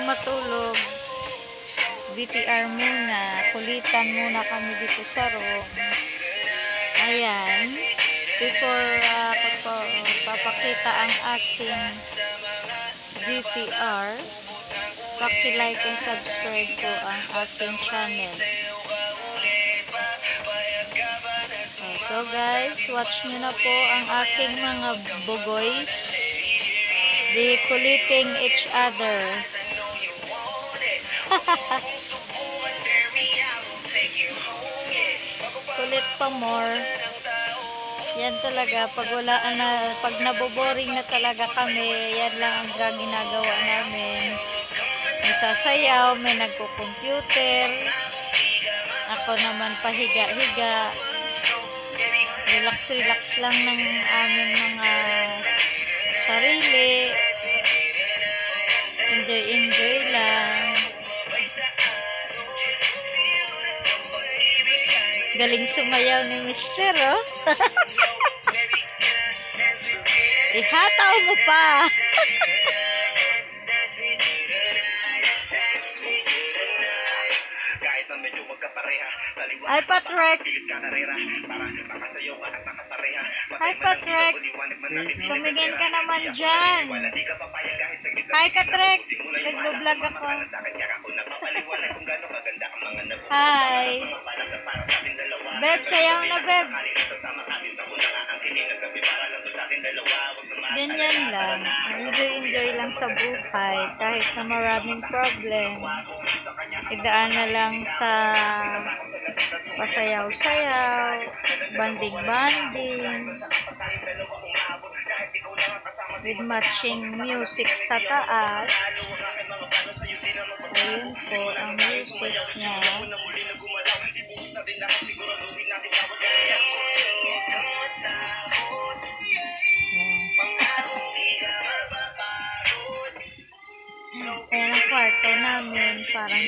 matulog, VTR muna, kulitan muna kami dito sa room. Ayan, before ko papakita ang aking VTR, paki-like and subscribe po ang aking channel. So guys, watch nyo na po ang aking mga bugoys. Di kuliting each other. Kulit pa more. Yan talaga, pag naboboring na talaga kami, yan lang ang ginagawa namin. May sasayaw, may nagko-computer. Ako naman pahiga-higa. Relax lang ng aming mga sarili. Enjoy lang. Galing sumayaw ni Mister, oh. Ihataw mo pa. Hi, Patrick. Hi, Patrick. Tumingin ka naman dyan. Hi, Patrick. Nag-vlog ako. Hi. Beb, sayaw na, Beb. Ganyan lang. Enjoy lang sa buhay. Kahit na maraming problem. Idaan na lang sa pasayaw-sayaw, banding-banding, with matching music sa taas. Ayun po ang music niya. Ayan ang kwarto namin, parang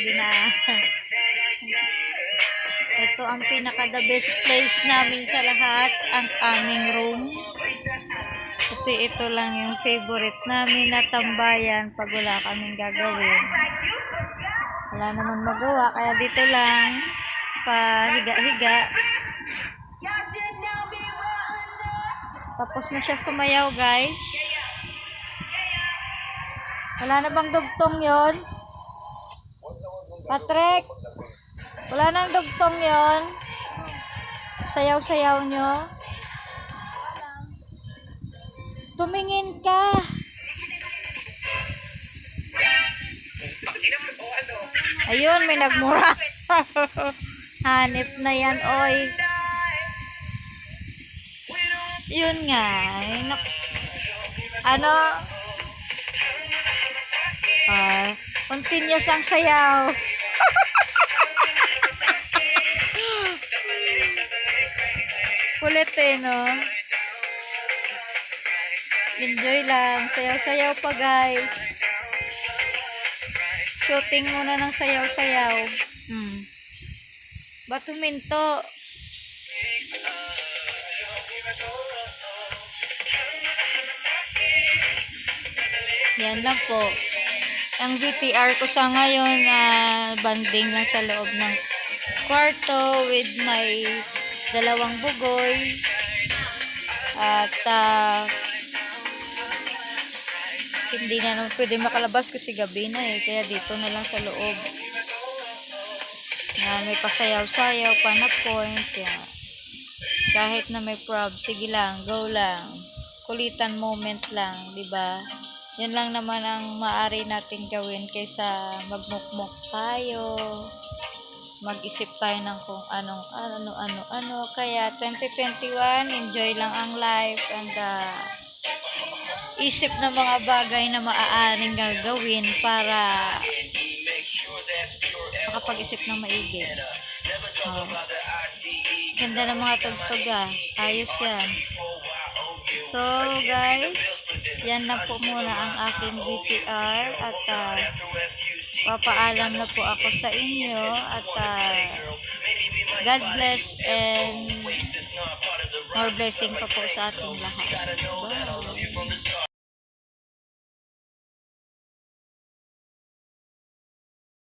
ito ang pinaka-the best place namin sa lahat, ang aming room. Kasi ito lang yung favorite namin na tambayan pag wala kaming gagawin. Wala naman magawa, kaya dito lang, pahiga-higa. Tapos na siya sumayaw, guys. Wala na bang dugtong yon? Patrick? Wala nang dugtong yon? Sayaw-sayaw nyo? Tumingin ka. Ayun, may nagmura. Hanip na yan, oy. Yun nga. Ano? Continuous ang sayaw. Kulit no? Enjoy lang. Sayaw-sayaw pa, guys. Shooting muna ng sayaw-sayaw. Ba't huminto? Yan lang po. Ang VTR ko sa ngayon, banding lang sa loob ng kwarto with my dalawang bugoy. At hindi na naman pwede makalabas kasi gabi na eh. Kaya dito na lang sa loob. Yan, may pasayaw-sayaw pa na point. Yan. Kahit na may prob, sige lang, go lang. Kulitan moment lang, di ba? Yan lang naman ang maaari natin gawin kaysa magmukmuk tayo. Mag-isip tayo ng kung ano. Kaya 2021, enjoy lang ang life and isip ng mga bagay na maaaring gagawin para makapag-isip ng maigi. Ganda ng mga tugtog ayos yan. So guys, yan na po muna ang aking VTR at papaalam na po ako sa inyo at God bless and more blessing pa po sa ating lahat. Bye.